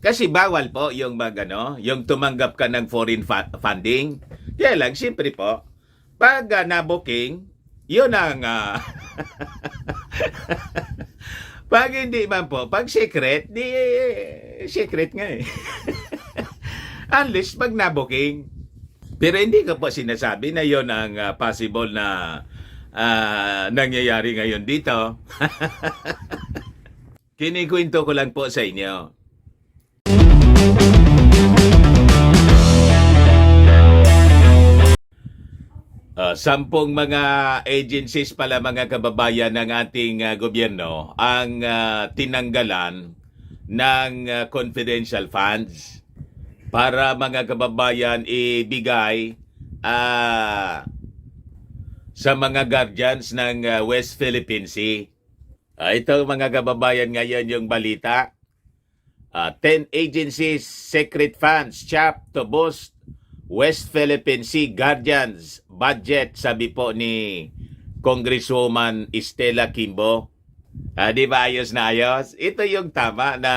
Kasi bawal po yung yung tumanggap ka ng foreign funding. Kaya lang, siyempre po, pag na-booking, yun ang pag hindi man po, pag secret, di secret nga eh. Unless pag na-booking. Pero hindi ko po sinasabi na yon ang possible na nangyayari ngayon dito. Kinikwento ko lang po sa inyo. Sampung mga agencies pala mga kababayan ng ating gobyerno ang tinanggalan ng confidential funds para mga kababayan ibigay sa mga guardians ng West Philippine Sea. Ito mga kababayan ngayon yung balita. 10 agencies, secret funds, chap to boost West Philippine Sea Guardians budget, sabi po ni Congresswoman Estela Quimbo. Di ba ayos na ayos? Ito yung tama na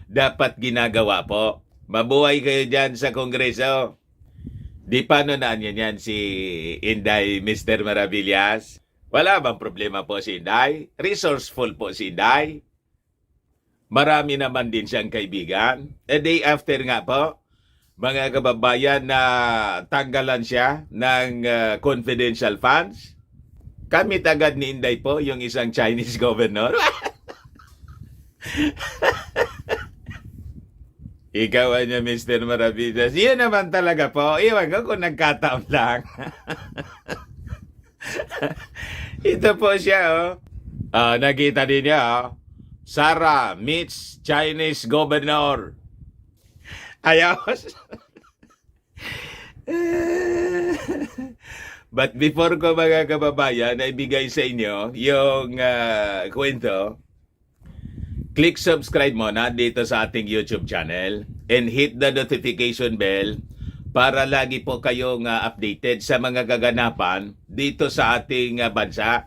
dapat ginagawa po. Mabuhay kayo dyan sa Kongreso. Di paano na yan si Inday Mr. Maravillas? Wala bang problema po si Inday? Resourceful po si Inday. Marami naman din siyang kaibigan. A day after nga po, mga kababayan na tanggalan siya ng confidential funds. Kamit agad ni Inday po yung isang Chinese governor. Ikaw niya, Mr. Maravillas. Yun naman talaga po. Iwan ko kung nagkataon lang. Ito po siya, oh. Nakita din niya, oh. Sara meets Chinese governor. Ayos. But before ko mga kababayan na ibigay sa inyo yung kwento, click subscribe muna dito sa ating YouTube channel and hit the notification bell para lagi po kayong updated sa mga kaganapan dito sa ating bansa.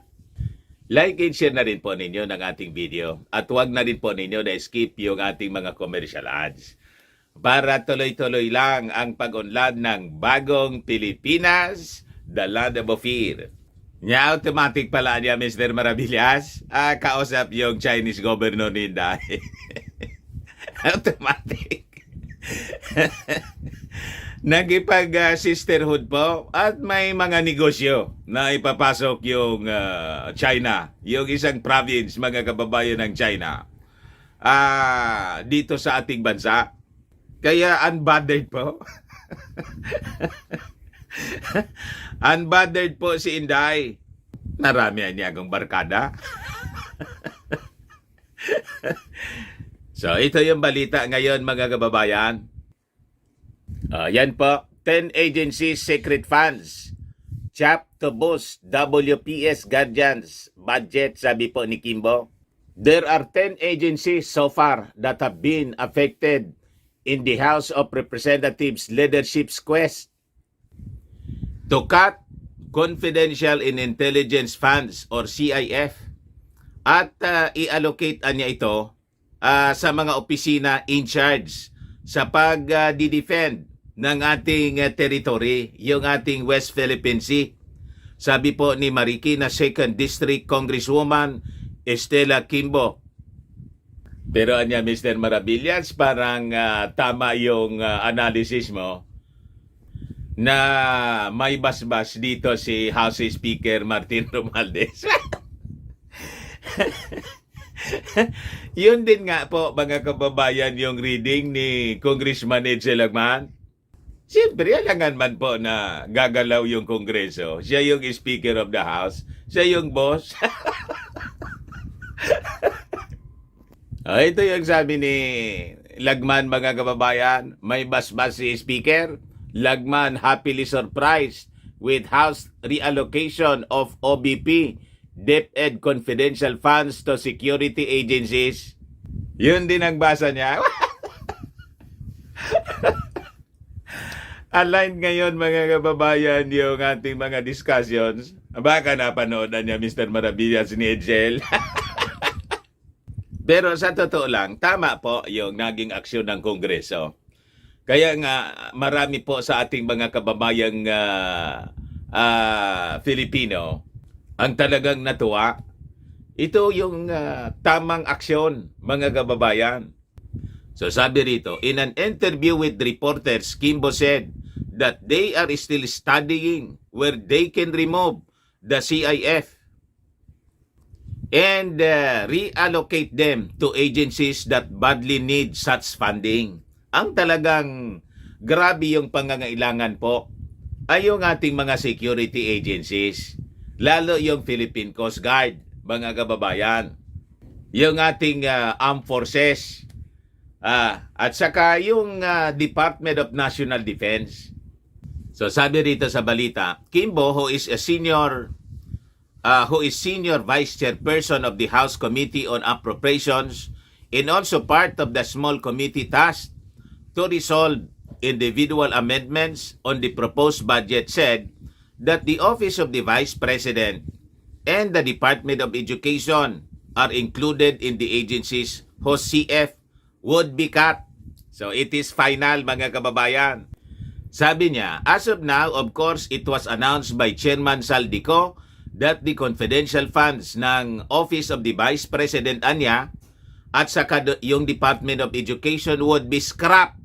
Like and share na rin po ninyo ng ating video at huwag na rin po ninyo na skip yung ating mga commercial ads para tuloy-tuloy lang ang pag-unlad ng bagong Pilipinas, the land of fear. Nya automatic pala niya, Mr. Maravillas. Kausap yung Chinese governor ni Inday. Automatic. Nagipag-sisterhood po at may mga negosyo na ipapasok yung China, yung isang province, mga kababayan ng China, dito sa ating bansa. Kaya unbothered po. Unbothered po si Inday. Naramihan niya akong barkada. So, ito yung balita ngayon mga kababayan. Yan po, 10 agencies, secret funds. Chap to boost WPS Guardians budget, sabi po ni Quimbo. There are 10 agencies so far that have been affected in the House of Representatives leadership's quest to cut confidential and intelligence funds or CIF at i-allocate niya ito sa mga opisina in charge sa pag-defend ng ating territory, yung ating West Philippine Sea. Sabi po ni Marikina 2nd District Congresswoman Estela Quimbo. Pero anya, Mr. Maravillas, parang tama yung analysis mo na may basbas dito si House Speaker Martin Romualdez. Yun din nga po, mga kababayan, yung reading ni Congressman Edsel Lagman. Siyempre, alangan man po na gagalaw yung Kongreso. Siya yung Speaker of the House. Siya yung boss. Ito yung sabi ni Lagman, mga kababayan. May basbas si Speaker. Lagman happily surprised with House reallocation of OBP, DepEd confidential funds to security agencies. Yun din ang basa niya. Aligned ngayon, mga kababayan, yung ating mga discussions. Baka napanood na niya, Mr. Maravillas ni Edsel. Pero sa totoo lang, tama po yung naging aksyon ng Kongreso. Kaya nga marami po sa ating mga kababayang Filipino ang talagang natuwa. Ito yung tamang aksyon, mga kababayan. So sabi rito, in an interview with reporters, Kimbo said that they are still studying where they can remove the CIF and reallocate them to agencies that badly need such funding. Ang talagang grabe yung pangangailangan po ay yung ating mga security agencies, lalo yung Philippine Coast Guard, mga kababayan, yung ating armed forces, at saka yung Department of National Defense. So sabi rito sa balita, Kimbo, who is senior vice chairperson of the House Committee on Appropriations and also part of the small committee tasked to resolve individual amendments on the proposed budget, said that the Office of the Vice President and the Department of Education are included in the agencies whose CF would be cut. So it is final, mga kababayan. Sabi niya, as of now, of course, it was announced by Chairman Saldico that the confidential funds ng Office of the Vice President anya at saka yung Department of Education would be scrapped.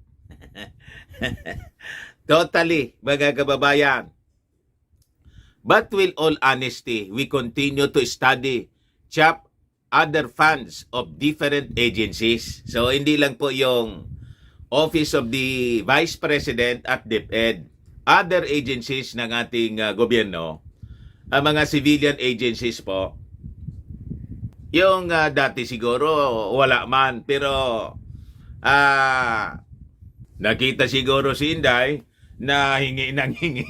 Totally, mga kababayan. But with all honesty, we continue to study chop other funds of different agencies. So hindi lang po yung Office of the Vice President at DepEd, other agencies ng ating gobyerno, ang mga civilian agencies po. Yung dati siguro wala man, pero nakita siguro si Inday na hingi ng hingi.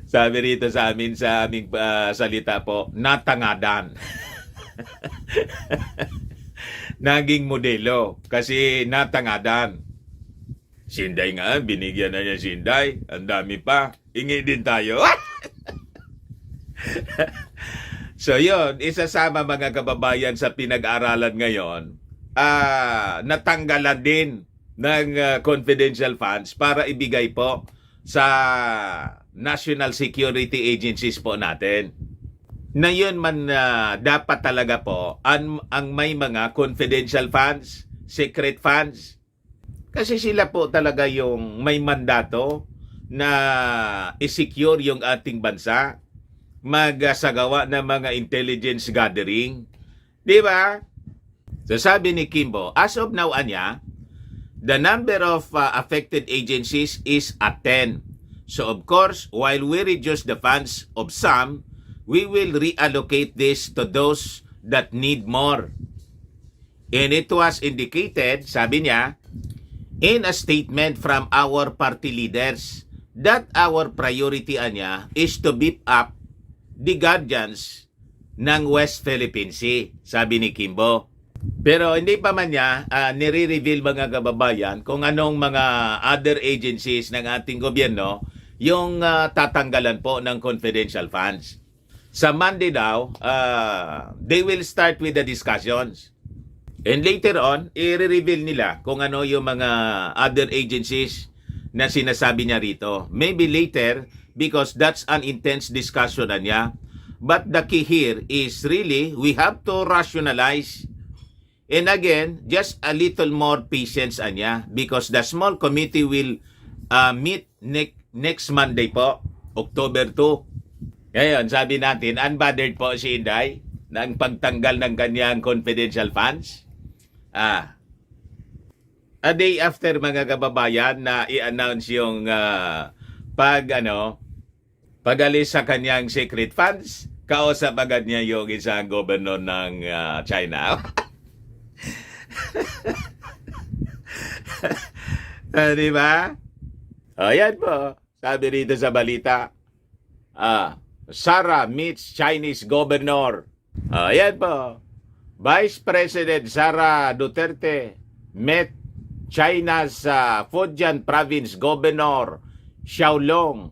Sabi rito sa amin, sa aming salita po, natangadan. Naging modelo kasi natangadan. Si Inday nga, binigyan na niya si Inday. Ang dami pa. Hingi din tayo. So yun, isasama mga kababayan sa pinag-aaralan ngayon, natanggalan din ng confidential funds para ibigay po sa national security agencies po natin. Na yun man dapat talaga po ang may mga confidential funds, secret funds. Kasi sila po talaga yung may mandato na i-secure yung ating bansa, magsagawa ng mga intelligence gathering. Di ba? So sabi ni Kimbo, as of now, anya, the number of affected agencies is at 10. So of course, while we reduce the funds of some, we will reallocate this to those that need more. And it was indicated, sabi niya, in a statement from our party leaders, that our priority anya is to beef up the guardians ng West Philippine Sea, sabi ni Kimbo. Pero hindi pa man niya nire-reveal, mga kababayan, kung anong mga other agencies ng ating gobyerno yung tatanggalan po ng confidential funds. Sa Monday daw, they will start with the discussions. And later on, i-reveal nila kung ano yung mga other agencies na sinasabi niya rito. Maybe later, because that's an intense discussion na niya. But the key here is really, we have to rationalize. And again, just a little more patience anya, because the small committee will meet next Monday po, October 2. Ngayon, sabi natin, unbothered po si Inday ng pagtanggal ng kanyang confidential funds. A day after, mga kababayan, na i-announce yung pag-alis sa kanyang secret funds, kausap agad niya yung isang governor ng China. Di ba? Ayan po. Sabi rito sa balita, Sara meets Chinese governor. Ayan po. Vice President Sara Duterte met China's Fujian Province Governor Xiaolong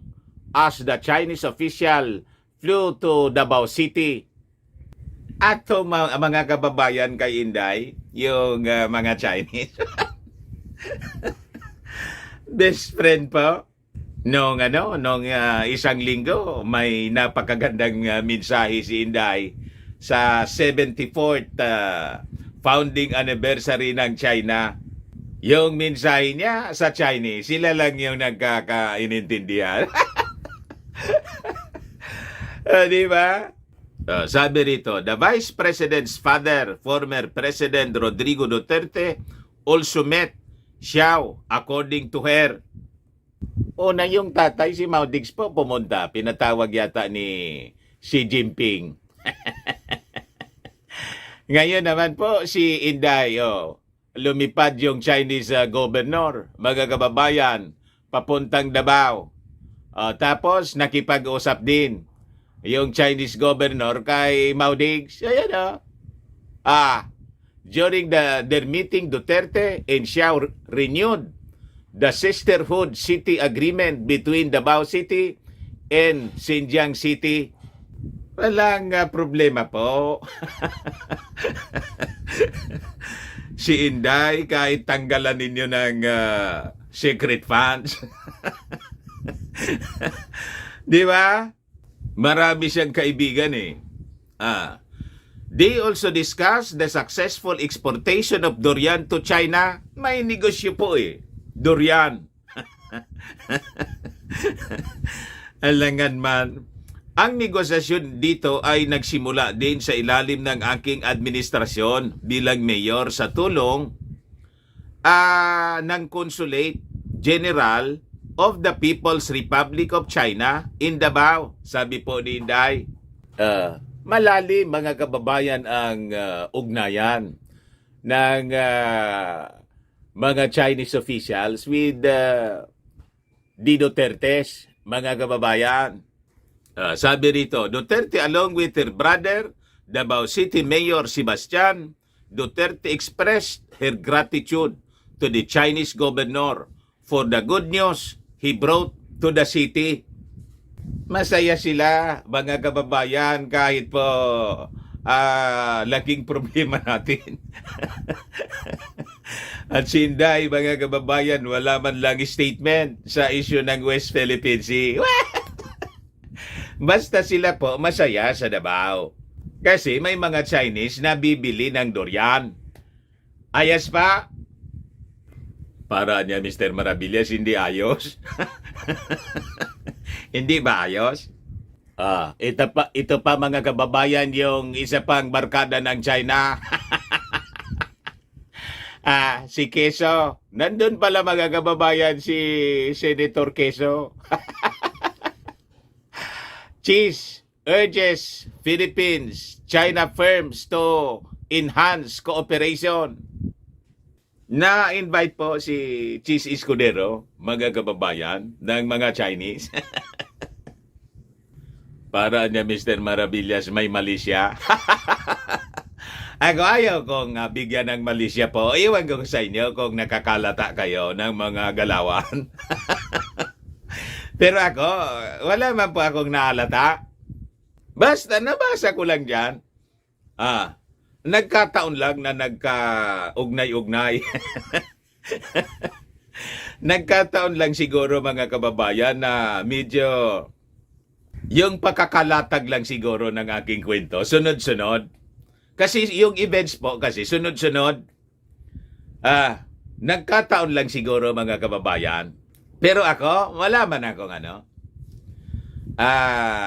as the Chinese official flew to Davao City. Ato mga kababayan kay Inday, yung mga Chinese. Best friend po. Nung isang linggo, may napakagandang mensahe si Inday sa 74th founding anniversary ng China. Yung mensahe niya sa Chinese, sila lang yung nagkakaintindihan. Di ba? Sabi rito, the Vice President's father, former President Rodrigo Duterte, also met Xiao, according to her. Una yung tatay, si Mao Diggs po pumunta. Pinatawag yata ni Xi Jinping. Ngayon naman po si Inday, lumipad yung Chinese governor, mga kababayan, papuntang Davao. Tapos nakipag-usap din yung Chinese governor kay Mao Diggs. Ayan during their meeting, Duterte and Xiao renewed the Sisterhood City Agreement between Davao City and Xinjiang City. Walang problema po. Si Inday, kahit tanggalan ninyo ng secret funds. Di ba? Marami siyang kaibigan eh. They also discussed the successful exportation of durian to China. May negosyo po eh. Durian. Alangan man. Ang negosasyon dito ay nagsimula din sa ilalim ng aking administrasyon bilang mayor sa tulong ng Consulate General of the People's Republic of China in Davao. Sabi po ni Inday, malalim mga kababayan ang ugnayan ng mga Chinese officials with the Dutertes, mga kababayan. Sabi rito, Duterte along with her brother, Davao City Mayor Sebastian Duterte expressed her gratitude to the Chinese governor for the good news he brought to the city. Masaya sila, mga kababayan, kahit po laking problema natin. At si Inday, mga kababayan, wala man lang statement sa issue ng West Philippine Sea. Basta sila po masaya sa Davao. Kasi may mga Chinese na bibili ng durian. Ayos pa? Para niya, Mr. Maravillas, hindi ayos. Hindi ba ayos? Ito pa mga kababayan, yung isa pang barkada ng China. Si Quezon. Nandun pala mga kababayan si Senator Quezon. Cheese urges Philippines, China firms to enhance cooperation. Na-invite po si Cheese Escudero, mga kababayan, ng mga Chinese. Para niya, Mr. Maravillas, may Malaysia. Ako ayaw kong bigyan ng Malaysia po. Iwan ko sa inyo kung nakakalata kayo ng mga galawan. Pero ako, wala man po akong naalata. Basta nabasa ko lang dyan. Nagkataon lang na nagka-ugnay-ugnay. Nagkataon lang siguro mga kababayan na medyo yung pakakalatag lang siguro ng aking kwento. Sunod-sunod. Kasi yung events po kasi sunod-sunod. Nagkataon lang siguro mga kababayan. Pero ako, wala man akong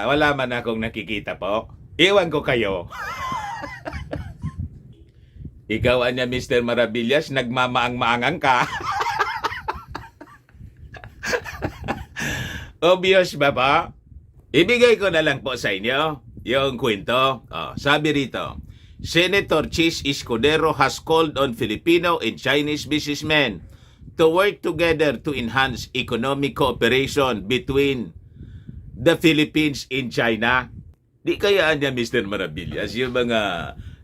wala man akong nakikita po. Iwan ko kayo. Ikaw anya, Mr. Maravillas, nagmamaang-maangang ka. Obvious ba ba? Ibigay ko na lang po sa inyo yung kwento. Sabi rito, Senator Cheese Escudero has called on Filipino and Chinese businessmen to work together to enhance economic cooperation between the Philippines and China. Di kaya niya, Mr. Maravillas, yung mga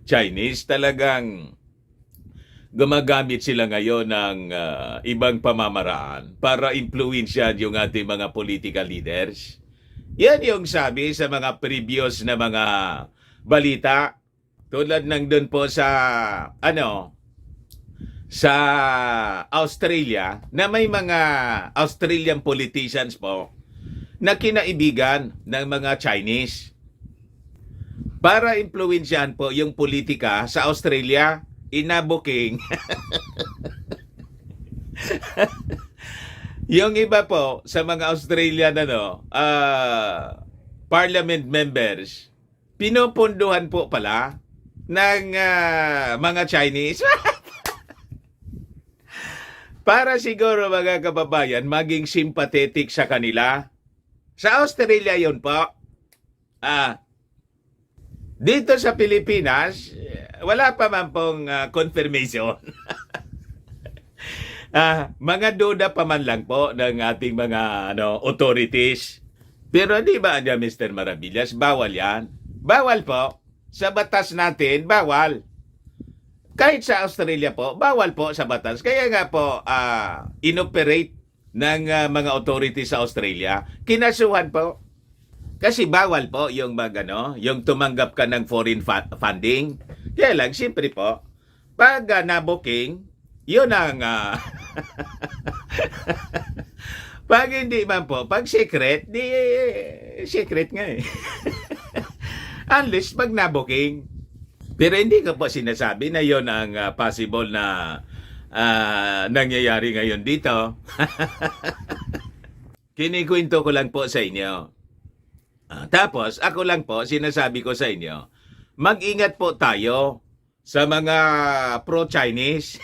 Chinese talagang gumagamit sila ngayon ng ibang pamamaraan para impluwensyahan yung ating mga political leaders. Yan yung sabi sa mga previous na mga balita. tulad ng doon po sa sa Australia na may mga Australian politicians po na kinaibigan ng mga Chinese. Para impluwensyahan po yung politika sa Australia, inabuking yung iba po sa mga Australian parliament members, pinupunduhan po pala ng mga Chinese. Para siguro mga kababayan maging sympathetic sa kanila. Sa Australia yun po. Dito sa Pilipinas, wala pa man pong confirmation. Mga duda pa man lang po ng ating mga authorities. Pero di ba Mr. Maravillas, bawal yan. Bawal po. Sa batas natin, bawal. Kahit sa Australia po, bawal po sa batas. Kaya nga po, inoperate ng mga authorities sa Australia. Kinasuhan po. Kasi bawal po yung yung tumanggap ka ng foreign funding. Kaya lang, siyempre po, pag na-booking, yun ang pag hindi man po, pag secret, di secret nga eh. Unless pag na-booking. Pero hindi ko po sinasabi na yon ang possible na nangyayari ngayon dito. Kinikwento ko lang po sa inyo. Tapos, ako lang po, sinasabi ko sa inyo, mag-ingat po tayo sa mga pro-Chinese.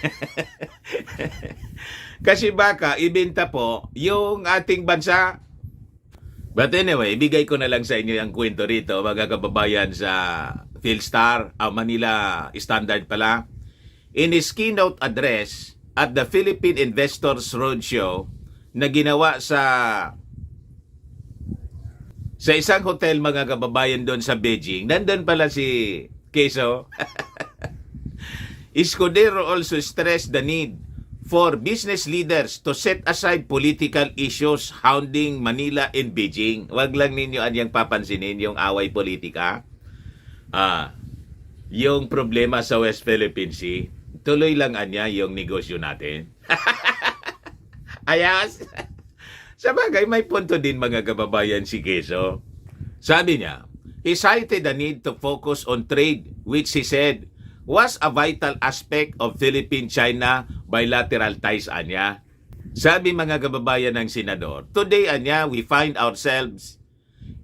Kasi baka ibenta po yung ating bansa. But anyway, ibigay ko na lang sa inyo yung kwento rito, mga kababayan sa Philstar, Manila Standard pala. In his keynote address at the Philippine Investors Roadshow na ginawa sa isang hotel, mga kababayan, doon sa Beijing, nandun pala si Quezon. Escudero also stressed the need for business leaders to set aside political issues hounding Manila and Beijing. Wag lang ninyo anyang papansinin yung away politika. Yung problema sa West Philippine Sea, tuloy lang anya yung negosyo natin. Ayos. Sa bagay, may punto din mga kababayan si Quezon. Sabi niya, he cited the need to focus on trade, which he said was a vital aspect of Philippine-China bilateral ties anya. Sabi mga kababayan ng senador, today anya we find ourselves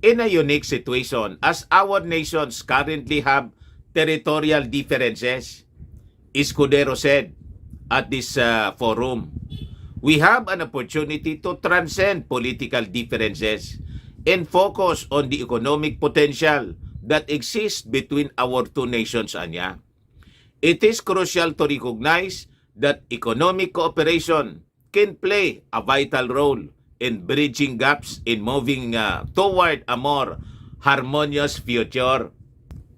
in a unique situation as our nations currently have territorial differences. Escudero said at this forum, we have an opportunity to transcend political differences and focus on the economic potential that exists between our two nations, anya. It is crucial to recognize that economic cooperation can play a vital role in bridging gaps in moving toward a more harmonious future.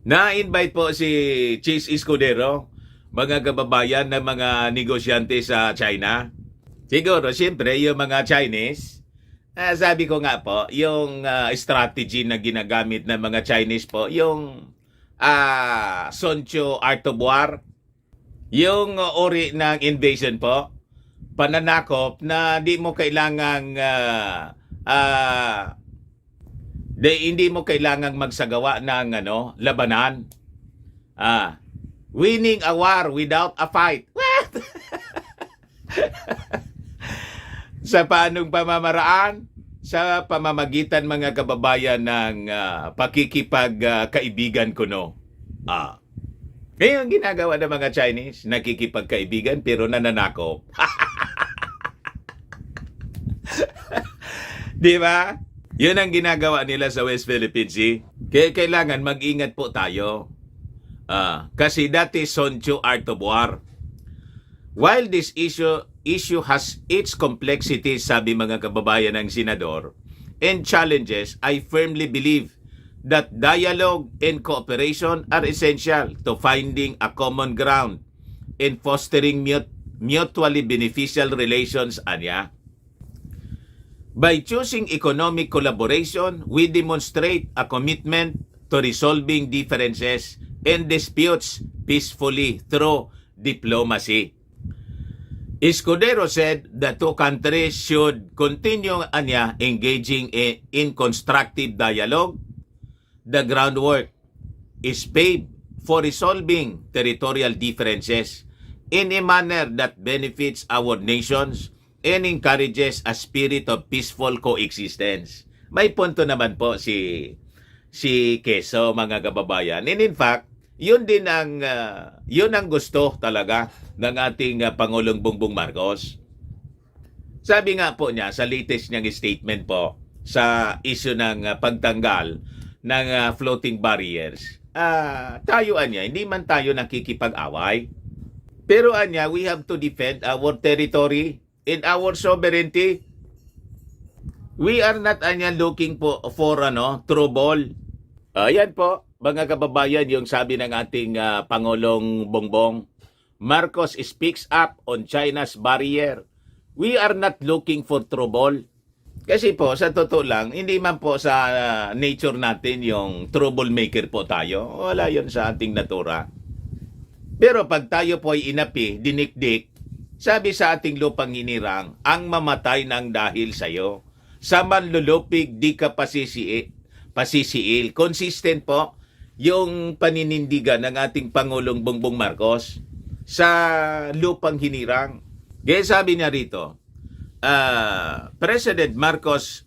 Na-invite po si Chis Escudero, mga kababayan ng mga negosyante sa China. Siguro, siyempre, yung mga Chinese, sabi ko nga po, yung strategy na ginagamit ng mga Chinese po, yung Soncho Art of War, yung uri ng invasion po, pananakop na di mo kailangang hindi mo kailangang magsagawa ng labanan. Winning a war without a fight. What? Sa paanong pamamaraan? Sa pamamagitan mga kababayan ng pakikipagkaibigan kuno. Ngayon ginagawa ng mga Chinese, nakikipagkaibigan pero nananakop. Di ba? Yun ang ginagawa nila sa West Philippine Sea. Kaya kailangan mag-ingat po tayo. Kasi dati Soncho Art of War. While this issue has its complexities, sabi mga kababayan ng senador, and challenges, I firmly believe that dialogue and cooperation are essential to finding a common ground and fostering mutually beneficial relations, anya. By choosing economic collaboration, we demonstrate a commitment to resolving differences and disputes peacefully through diplomacy. Escudero said the two countries should continue engaging in constructive dialogue. The groundwork is paved for resolving territorial differences in a manner that benefits our nations and encourages a spirit of peaceful coexistence. May punto naman po si Quezon, mga kababayan. And in fact, yun ang gusto talaga ng ating Pangulong Bongbong Marcos. Sabi nga po niya sa latest niyang statement po sa issue ng pagtanggal ng floating barriers, tayo hindi man tayo nakikipag-away. Pero we have to defend our territory and our sovereignty. We are not looking for trouble. Yan po, mga kababayan, yung sabi ng ating Pangulong Bongbong. Marcos speaks up on China's barrier. We are not looking for trouble. Kasi po, sa totoo lang, hindi man po sa nature natin yung troublemaker po tayo. Wala yon sa ating natura. Pero pag tayo po ay inapi, dinikdik, sabi sa ating lupang hinirang, ang mamatay ng dahil sa'yo. Sa manlulupig, di ka pasisiil. Consistent po yung paninindigan ng ating Pangulong Bongbong Marcos sa lupang hinirang. Kaya sabi niya rito, President Marcos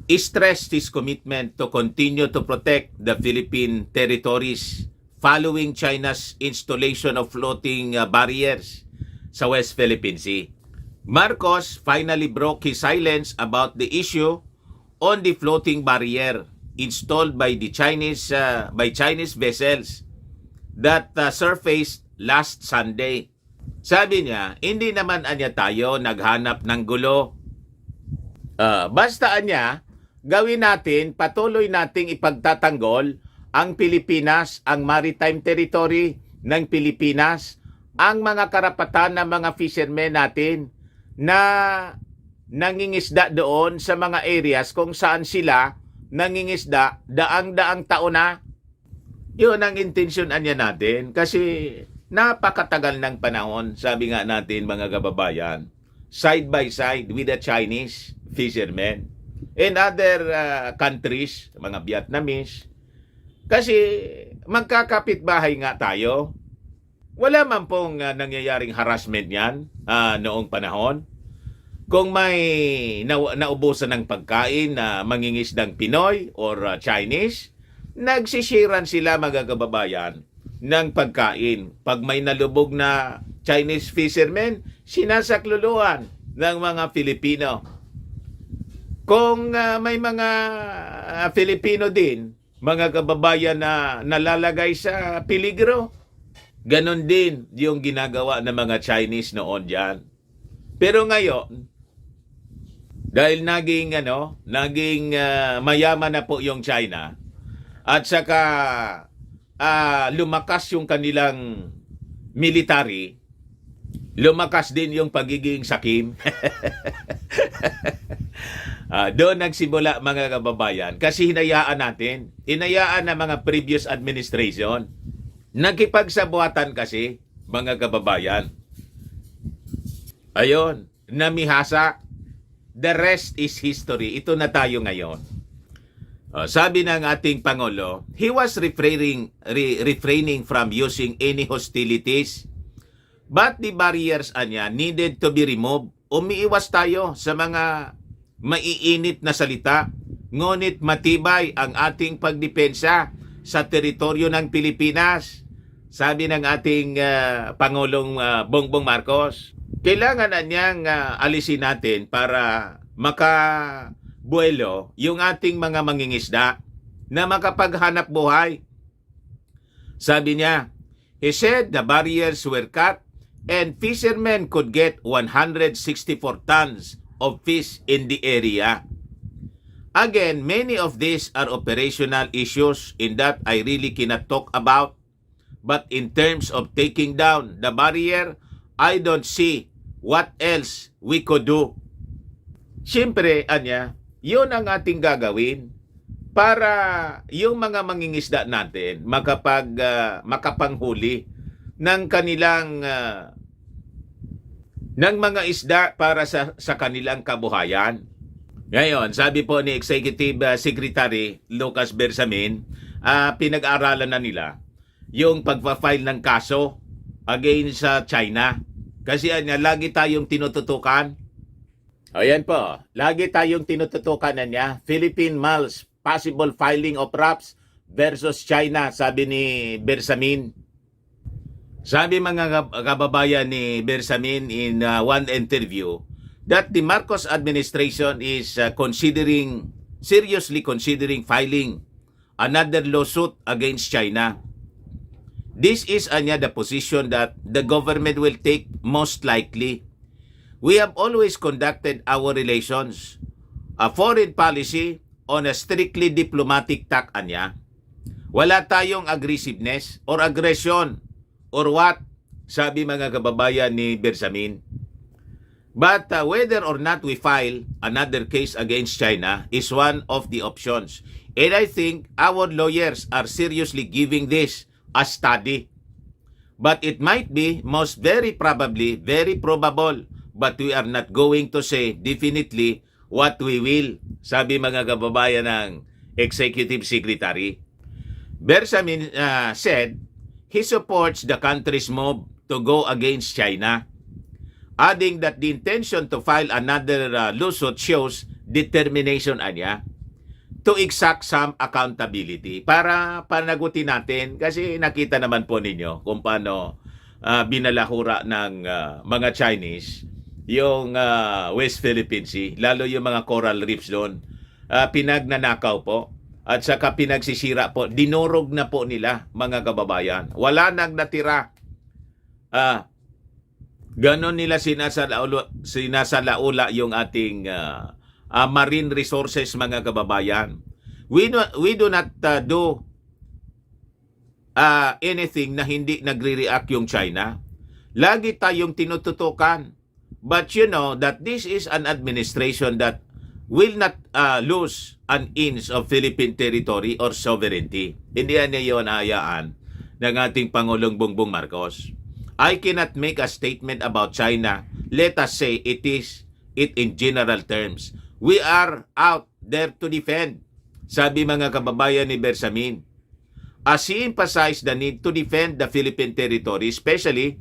stressed his commitment to continue to protect the Philippine territories following China's installation of floating barriers sa West Philippine Sea. Marcos finally broke his silence about the issue on the floating barrier installed by Chinese vessels that surfaced last Sunday. Sabi niya, hindi naman tayo naghanap ng gulo. Basta gawin natin, patuloy nating ipagtatanggol ang Pilipinas, ang maritime territory ng Pilipinas, ang mga karapatan ng mga fishermen natin na nangingisda doon sa mga areas kung saan sila nangingisda daang-daang taon na. Yun ang intensyon natin kasi napakatagal ng panahon, sabi nga natin mga kababayan, side by side with the Chinese fishermen and other countries, mga Vietnamese. Kasi magkakapitbahay nga tayo. Wala man pong nangyayaring harassment yan noong panahon. Kung may naubusan ng pagkain na mangingisdang Pinoy or Chinese, nagsishiran sila mga kababayan ng pagkain. Pag may nalubog na Chinese fishermen, sinasakluluan ng mga Filipino. Kung may mga Filipino din, mga kababayan na nalalagay sa peligro, ganon din yung ginagawa ng mga Chinese noon dyan. Pero ngayon, dahil naging mayaman na po yung China, at saka lumakas yung kanilang military, lumakas din yung pagiging sakim. Doon nagsimula mga kababayan kasi hinayaan ng mga previous administration. Nagkipagsabuatan kasi mga kababayan. Ayon, namihasa. The rest is history. Ito na tayo ngayon. Sabi ng ating Pangulo, he was refraining from using any hostilities, but the barriers needed to be removed. Umiiwas tayo sa mga maiinit na salita, ngunit matibay ang ating pagdepensa sa teritoryo ng Pilipinas. Sabi ng ating Pangulong Bongbong Marcos, kailangan niyang alisin natin para makabuelo yung ating mga mangingisda na makapaghanap buhay. Sabi niya, he said the barriers were cut and fishermen could get 164 tons of fish in the area. Again, many of these are operational issues in that I really cannot talk about. But in terms of taking down the barrier, I don't see what else we could do. Siyempre, yun ang ating gagawin. para yung mga mangingisda natin makapanghuli ng kanilang ng mga isda para sa kanilang kabuhayan. Ngayon, sabi po ni Executive Secretary Lucas Bersamin, pinag-aralan na nila yung pagpa-file ng kaso against sa China. Kasi lagi tayong tinututukan. Ayan po, lagi tayong tinututukan na niya. Philippine Malls, possible filing of RAPS versus China, sabi ni Bersamin. Sabi mga kababayan ni Bersamin in one interview that the Marcos administration is seriously considering filing another lawsuit against China. This is the position that the government will take most likely. We have always conducted our relations, a foreign policy on a strictly diplomatic tack anya. Wala tayong aggressiveness or aggression or what, sabi mga kababayan ni Bersamin. But whether or not we file another case against China is one of the options. And I think our lawyers are seriously giving this a study. But it might be most very probable, but we are not going to say definitely what we will, sabi mga kababayan ng Executive Secretary. Bersamin said he supports the country's move to go against China, adding that the intention to file another lawsuit shows determination niya to exact some accountability. Para panagutin natin, kasi nakita naman po ninyo kung paano binalahura ng mga Chinese yung West Philippine Sea, lalo yung mga coral reefs doon. Pinagnanakaw po. At saka pinagsisira po, dinurog na po nila mga kababayan. Wala nang natira. Ganon nila sinasalaula yung ating marine resources mga kababayan. We do not do anything na hindi nagre-react yung China. Lagi tayong tinututukan. But you know that this is an administration that will not lose an inch of Philippine territory or sovereignty. Hindi niya yun hayaan ng ating Pangulong Bongbong Marcos. I cannot make a statement about China. Let us say it in general terms. We are out there to defend, sabi mga kababayan ni Bersamin. As he emphasized the need to defend the Philippine territory, especially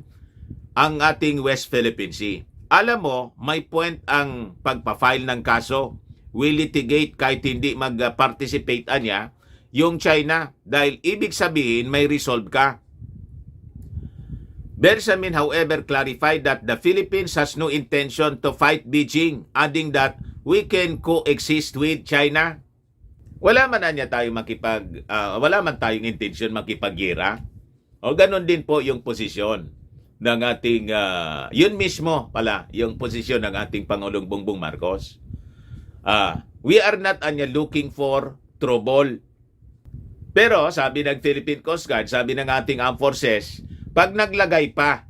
ang ating West Philippine Sea. Alam mo, may point ang pagpa-file ng kaso. We litigate kahit hindi mag-participate niya yung China dahil ibig sabihin may resolve ka. Bersamin, however, clarified that the Philippines has no intention to fight Beijing, adding that we can coexist with China. Wala man wala man tayong intention makipaggira. O ganun din po yung posisyon ng ating, yun mismo pala, yung posisyon ng ating Pangulong Bongbong Marcos. We are not looking for trouble. Pero sabi ng Philippine Coast Guard, sabi ng ating armed forces, pag naglagay pa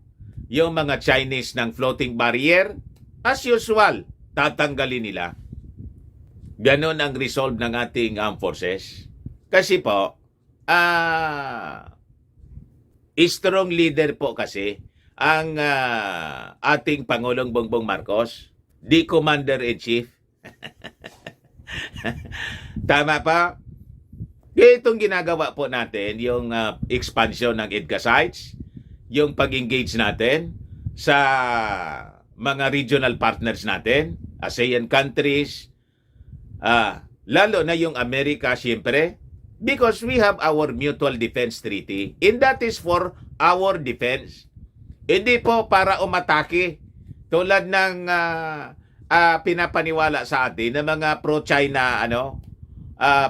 yung mga Chinese ng floating barrier, as usual, tatanggalin nila. Ganon ang resolve ng ating armed forces. Kasi po, strong leader po kasi ang ating Pangulong Bongbong Marcos, the Commander-in-Chief. Tama pa? Itong ginagawa po natin, yung expansion ng EDCA sites, yung pag-engage natin sa mga regional partners natin, ASEAN countries, lalo na yung Amerika siyempre, because we have our Mutual Defense Treaty, and that is for our defense. Hindi po para umatake tulad ng pinapaniwala sa atin ng mga pro-China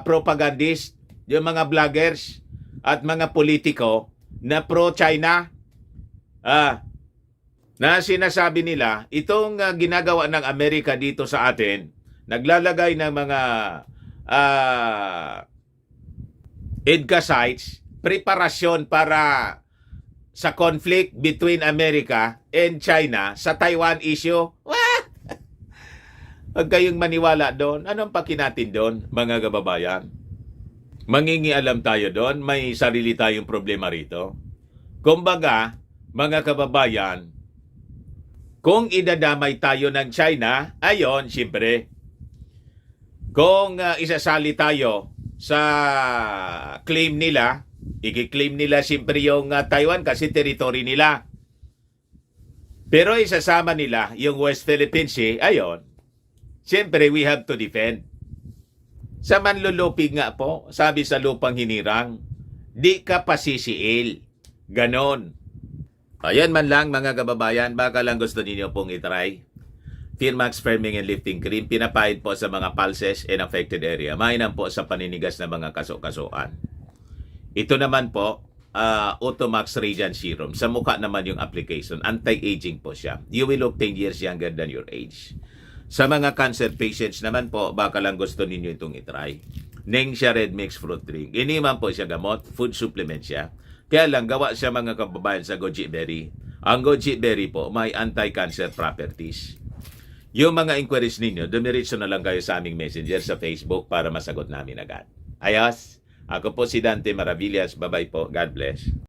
propagandist, yung mga vloggers at mga politiko na pro-China, na sinasabi nila itong ginagawa ng Amerika dito sa atin, naglalagay ng mga EDCA sites, preparasyon para sa conflict between America and China sa Taiwan issue. Huwag kayong maniwala doon. Anong paki natin doon, mga kababayan? Mangingialam tayo doon, may sarili tayong problema rito. Kumbaga, mga kababayan, kung idadamay tayo ng China, ayon, siyempre, kung isasali tayo sa claim nila, i-claim nila siyempre yung Taiwan kasi territory nila. Pero isasama nila yung West Philippine Sea, ayon, siyempre we have to defend. Sa manlulupig nga po, sabi sa lupang hinirang, di ka pasisiil. Ganon. Ayan man lang mga kababayan, baka lang gusto ninyo pong itry. Firmax Firming and Lifting Cream, pinapahid po sa mga pulses and affected area. Mainam po sa paninigas na mga kaso-kasuan. Ito naman po, Automax Radiant Serum. Sa mukha naman yung application. Anti-aging po siya. You will look 10 years younger than your age. Sa mga cancer patients naman po, baka lang gusto ninyo itong itry. Nengxia Red Mix Fruit Drink. Ini man po siya gamot, food supplement siya. Kaya lang, gawa siya mga kababayan sa goji berry. Ang goji berry po, may anti-cancer properties. Yung mga inquiries ninyo, dumiretso na lang kayo sa aming messenger sa Facebook para masagot namin agad. Ayos! Ako po si Dante Maravillas. Bye-bye po. God bless.